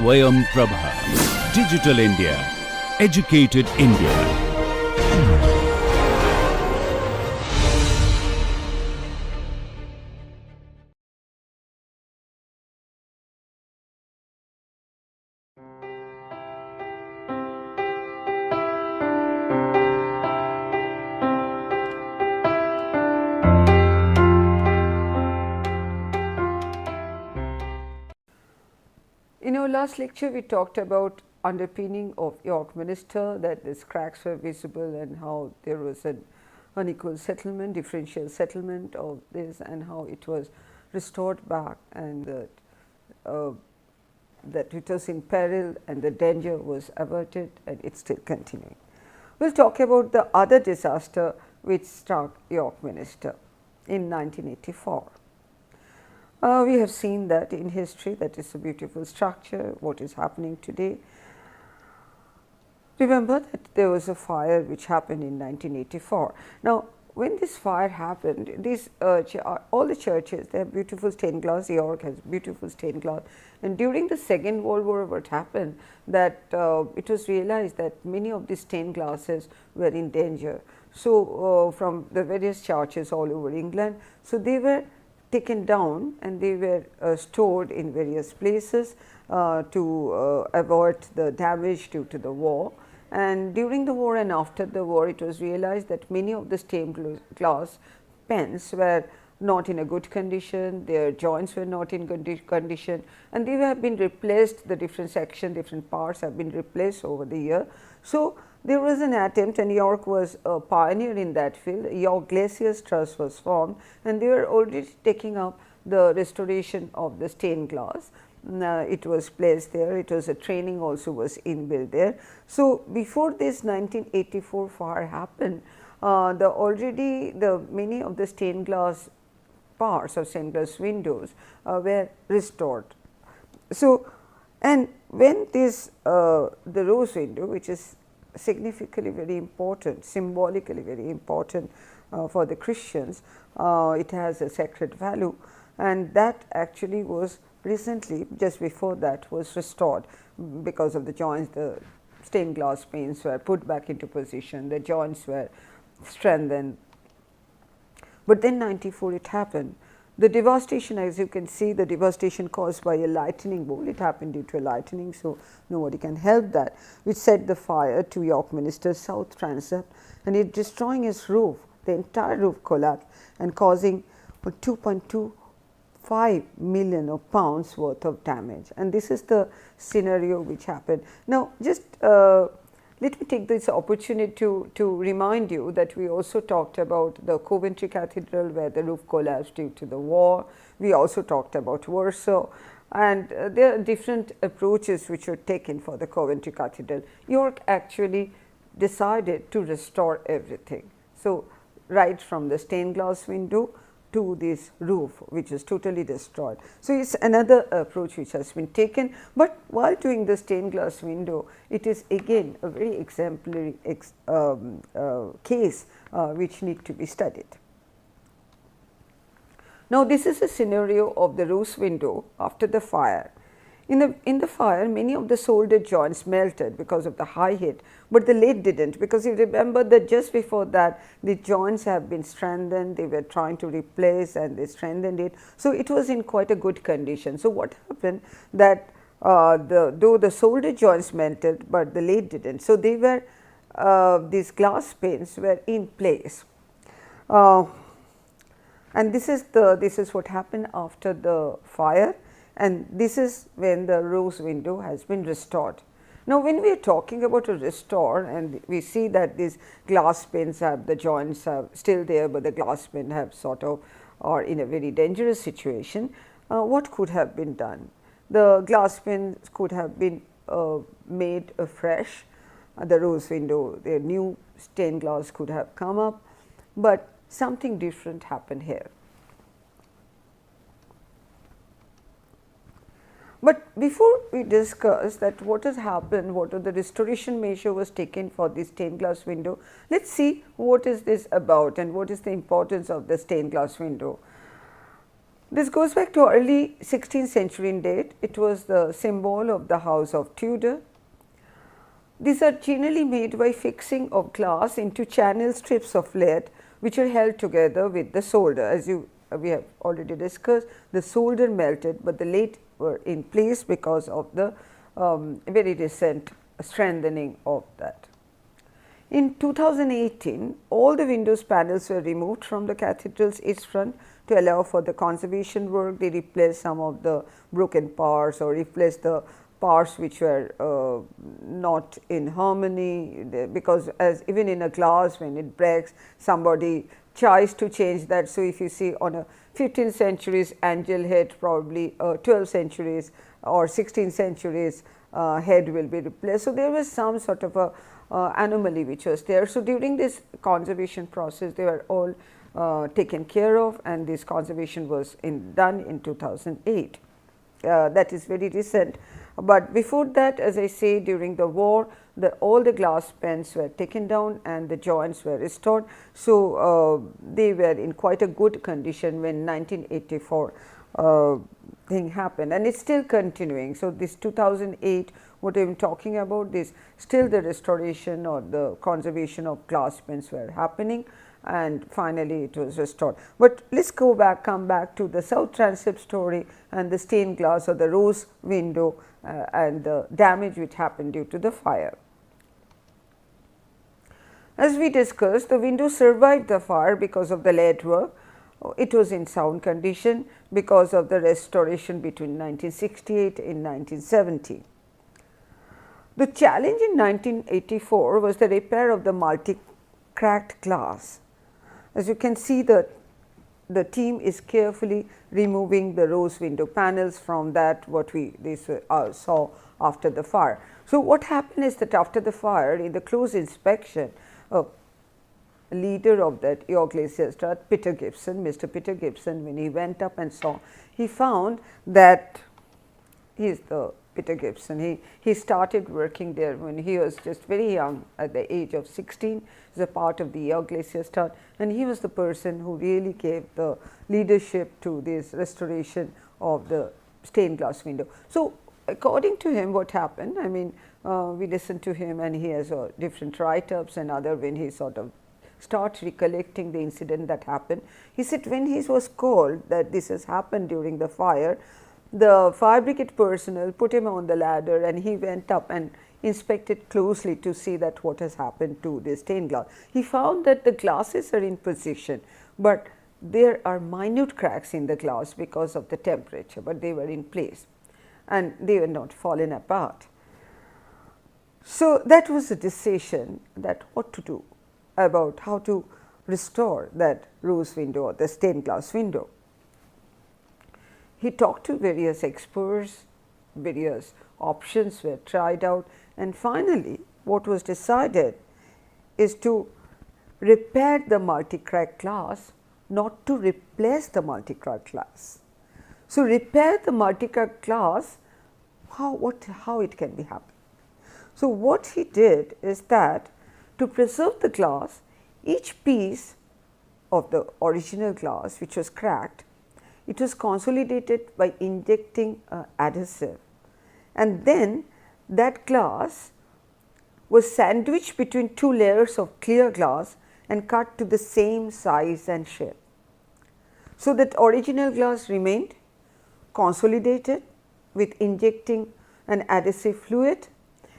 SwayamPrabha. Digital India. Educated India. In our last lecture, we talked about underpinning of York Minster, that these cracks were visible and how there was an unequal settlement, differential settlement of this, and how it was restored back, and that it was in peril and the danger was averted, and it's still continuing. We'll talk about the other disaster which struck York Minster in 1984. We have seen that in history, that is a beautiful structure, what is happening today. Remember that there was a fire which happened in 1984. Now, when this fire happened, these all the churches, they have beautiful stained glass. York has beautiful stained glass, and during the Second World War, what happened, that it was realized that many of these stained glasses were in danger. So, from the various churches all over England, so they were taken down and they were stored in various places to avoid the damage due to the war. And during the war and after the war, it was realized that many of the stained glass pens were not in a good condition, their joints were not in good condition, and they have been replaced, the different sections, different parts have been replaced over the year. So, there was an attempt, and York was a pioneer in that field. York Glaciers Trust was formed, and they were already taking up the restoration of the stained glass. It was placed there, it was a training also was inbuilt there. So, before this 1984 fire happened, many of the stained glass parts of stained glass windows were restored. So, and when this the rose window, which is significantly very important, symbolically very important for the Christians, it has a sacred value, and that actually was recently, just before that, was restored because of the joints. The stained glass panes were put back into position, the joints were strengthened. But then 94 it happened. The devastation, as you can see, the devastation caused by a lightning bolt, it happened due to a lightning, so nobody can help that, which set the fire to York Minster's south transept, and it destroying its roof. The entire roof collapsed and causing 2.25 million of pounds worth of damage, and this is the scenario which happened. Now, just let me take this opportunity to remind you that we also talked about the Coventry Cathedral, where the roof collapsed due to the war. We also talked about Warsaw, and there are different approaches which were taken for the Coventry Cathedral. York actually decided to restore everything. So, right from the stained glass window to this roof, which is totally destroyed. So, it is another approach which has been taken, but while doing the stained glass window, it is again a very exemplary case which need to be studied. Now, this is a scenario of the rose window after the fire. In the fire, many of the soldered joints melted because of the high heat, but the lead didn't, because you remember that just before that the joints have been strengthened, they were trying to replace and they strengthened it. So, it was in quite a good condition. So, what happened that though the soldered joints melted, but the lead didn't. So, they were these glass panes were in place. And this is what happened after the fire, and this is when the rose window has been restored. Now, when we are talking about a restore, and we see that these glass panes have, the joints are still there, but the glass pane have sort of are in a very dangerous situation, what could have been done? The glass panes could have been made afresh, the rose window, the new stained glass could have come up, but something different happened here. But before we discuss that what has happened, what are the restoration measure was taken for this stained glass window, let us see what is this about and what is the importance of the stained glass window. This goes back to early 16th century in date. It was the symbol of the house of Tudor. These are generally made by fixing of glass into channel strips of lead, which are held together with the solder. As we have already discussed, the solder melted, but the lead were in place because of the very recent strengthening of that. In 2018, all the windows panels were removed from the cathedral's east front to allow for the conservation work. They replaced some of the broken parts or replaced the parts which were not in harmony, because as even in a glass, when it breaks, somebody tries to change that. So, if you see on a 15th centuries angel head, probably 12th centuries or 16th centuries head will be replaced. So, there was some sort of a anomaly which was there. So, during this conservation process, they were all taken care of, and this conservation was done in 2008. That is very recent. But before that, as I say, during the war, all the glass panes were taken down and the joints were restored. So, they were in quite a good condition when 1984 thing happened, and it is still continuing. So, this 2008, what I am talking about, this still the restoration or the conservation of glass panes were happening, and finally it was restored. But let us come back to the south transept story and the stained glass or the rose window and the damage which happened due to the fire. As we discussed, the window survived the fire because of the lead work. It was in sound condition because of the restoration between 1968 and 1970. The challenge in 1984 was the repair of the multi-cracked glass. As you can see, the team is carefully removing the rose window panels from that what we saw after the fire. So, what happened is that after the fire, in the close inspection, leader of that York Glacier Strat, Peter Gibson, Mr. Peter Gibson, when he went up and saw, he found that he is the Peter Gibson. He started working there when he was just very young, at the age of 16, as a part of the York Glacier Strat, and he was the person who really gave the leadership to this restoration of the stained glass window. So, according to him, what happened? I mean, we listened to him, and he has different write-ups and other when he sort of starts recollecting the incident that happened. He said when he was called that this has happened during the fire, the fire brigade personnel put him on the ladder, and he went up and inspected closely to see that what has happened to the stained glass. He found that the glasses are in position, but there are minute cracks in the glass because of the temperature, but they were in place and they were not fallen apart. So, that was a decision that what to do about how to restore that rose window or the stained glass window. He talked to various experts, various options were tried out, and finally, what was decided is to repair the multi-cracked glass, not to replace the multi-cracked glass. So, repair the multi-cracked glass, how it can be happen. So, what he did is that to preserve the glass, each piece of the original glass which was cracked, it was consolidated by injecting adhesive, and then that glass was sandwiched between two layers of clear glass and cut to the same size and shape. So, that original glass remained consolidated with injecting an adhesive fluid,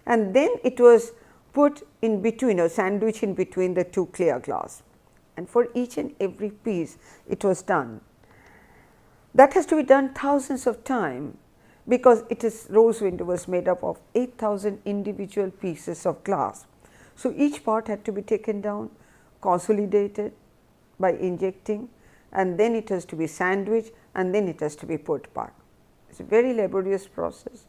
and then it was put in between or sandwich in between the two clear glass, and for each and every piece it was done. That has to be done thousands of times, because rose window was made up of 8,000 individual pieces of glass. So, each part had to be taken down, consolidated by injecting, and then it has to be sandwiched, and then it has to be put back. It is a very laborious process.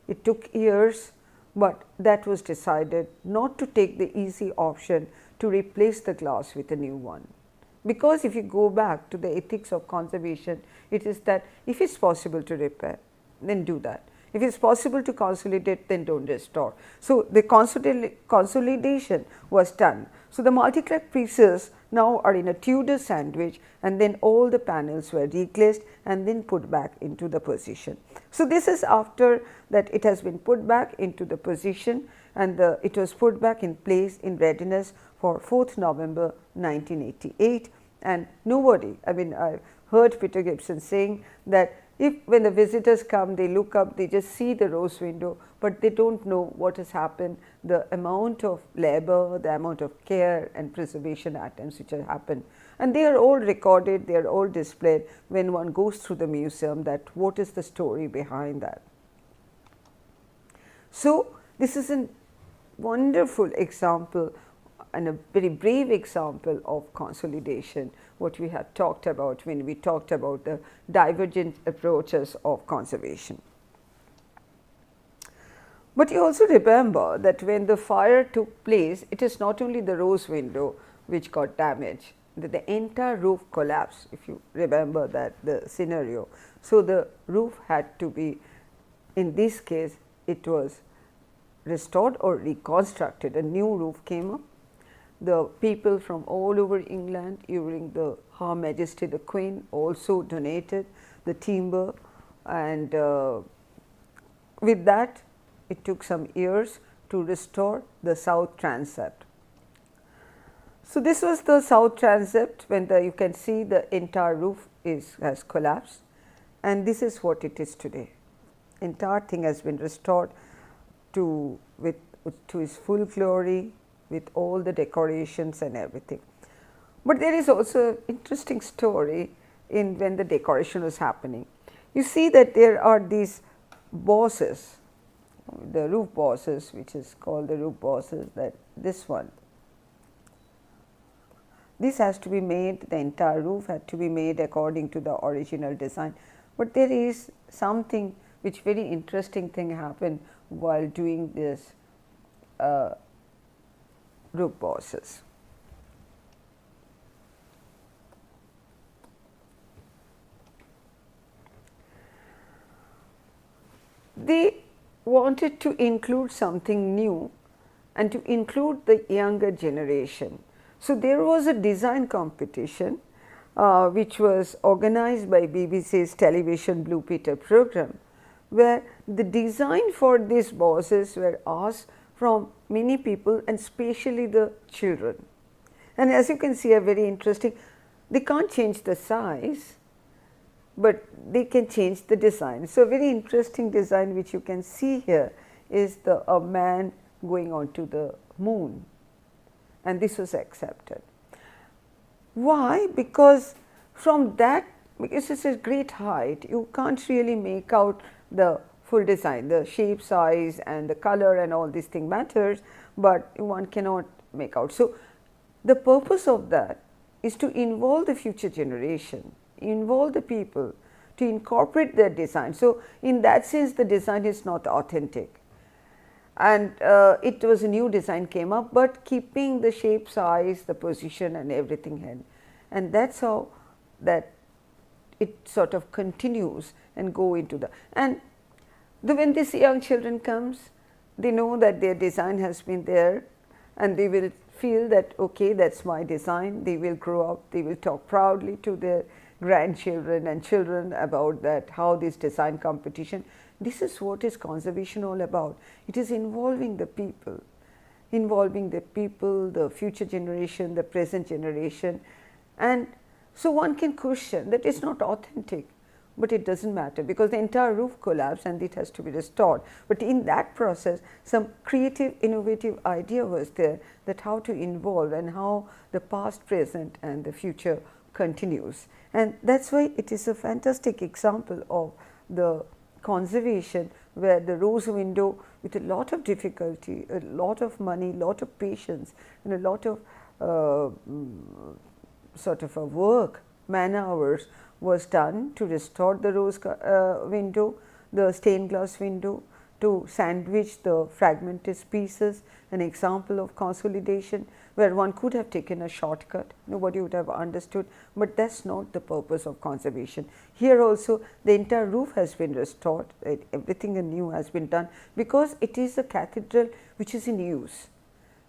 It took years, but that was decided not to take the easy option to replace the glass with a new one. Because if you go back to the ethics of conservation, it is that if it is possible to repair, then do that. If it is possible to consolidate, then do not restore. So, the consolidation was done. So, the multi-crack pieces now are in a Tudor sandwich, and then all the panels were reglazed and then put back into the position. So, this is after that it has been put back into the position, and it was put back in place in readiness for 4th November 1988, and nobody, I mean, I heard Peter Gibson saying that if when the visitors come, they look up, they just see the rose window, but they do not know what has happened, the amount of labor, the amount of care and preservation items which have happened, and they are all recorded, they are all displayed when one goes through the museum, that what is the story behind that. So, this is a wonderful example and a very brave example of consolidation, what we have talked about when we talked about the divergent approaches of conservation. But you also remember that when the fire took place, it is not only the rose window which got damaged, the entire roof collapsed, if you remember that the scenario. So, the roof had to be, in this case, it was restored or reconstructed, a new roof came up. The people from all over England during the Her Majesty the Queen also donated the timber, and with that it took some years to restore the south transept. So, this was the south transept when you can see the entire roof has collapsed, and this is what it is today. Entire thing has been restored to its full glory, with all the decorations and everything. But there is also an interesting story in when the decoration was happening. You see that there are these bosses, the roof bosses, which is called the roof bosses, that this one. This has to be made, the entire roof had to be made according to the original design. But there is something which very interesting thing happened while doing this roof bosses. They wanted to include something new and to include the younger generation. So, there was a design competition which was organized by BBC's television Blue Peter program, where the design for these bosses were asked from many people and especially the children. And as you can see, a very interesting, they can't change the size, but they can change the design. So, a very interesting design which you can see here is a man going on to the moon, and this was accepted. Why? Because from that, because it's a great height, you can't really make out the full design, the shape, size and the color and all these things matters, but one cannot make out. So, the purpose of that is to involve the future generation, involve the people, to incorporate their design. So, in that sense the design is not authentic, and it was a new design came up, but keeping the shape, size, the position and everything, and that is how that it sort of continues and go into the, and when these young children comes, they know that their design has been there, and they will feel that okay, that is my design. They will grow up, they will talk proudly to their grandchildren and children about that, how this design competition. This is what is conservation all about. It is involving the people, the future generation, the present generation, and so one can question that it is not authentic. But it does not matter, because the entire roof collapsed and it has to be restored. But in that process, some creative, innovative idea was there, that how to involve and how the past, present and the future continues. And that is why it is a fantastic example of the conservation, where the rose window, with a lot of difficulty, a lot of money, lot of patience and a lot of sort of a work, man hours was done to restore the rose window, the stained glass window, to sandwich the fragmented pieces, an example of consolidation where one could have taken a shortcut, nobody would have understood, but that is not the purpose of conservation. Here also the entire roof has been restored, everything anew has been done, because it is a cathedral which is in use.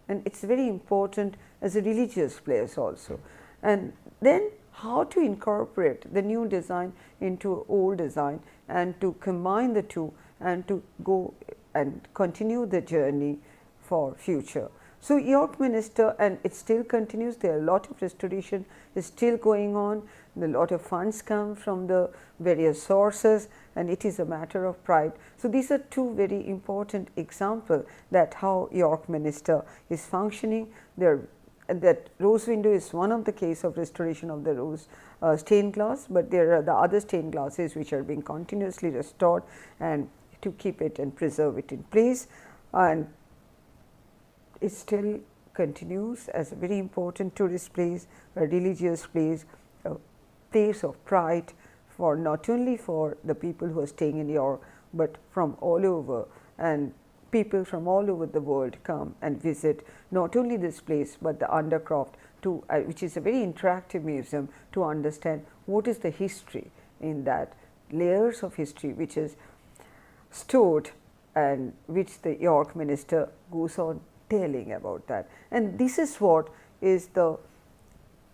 and it's very important as a religious place also. And then how to incorporate the new design into old design and to combine the two and to go and continue the journey for future. So, York Minster, and it still continues, there are a lot of restoration is still going on, a lot of funds come from the various sources, and it is a matter of pride. So, these are two very important examples that how York Minster is functioning. There, that rose window is one of the case of restoration of the rose stained glass, but there are the other stained glasses which are being continuously restored and to keep it and preserve it in place, and it still continues as a very important tourist place, a religious place, a place of pride for not only for the people who are staying in York, but from all over, and people from all over the world come and visit not only this place, but the Undercroft to which is a very interactive museum to understand what is the history in that, layers of history which is stored and which the York Minster goes on telling about that. And this is what is the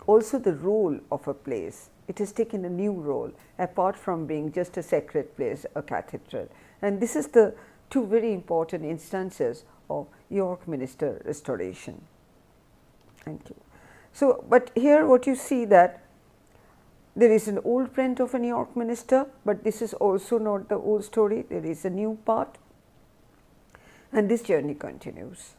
also the role of a place. It has taken a new role apart from being just a sacred place, a cathedral, and this is the two very important instances of York Minster restoration. Thank you. So, but here what you see that there is an old print of a York Minster, but this is also not the old story, there is a new part, and this journey continues.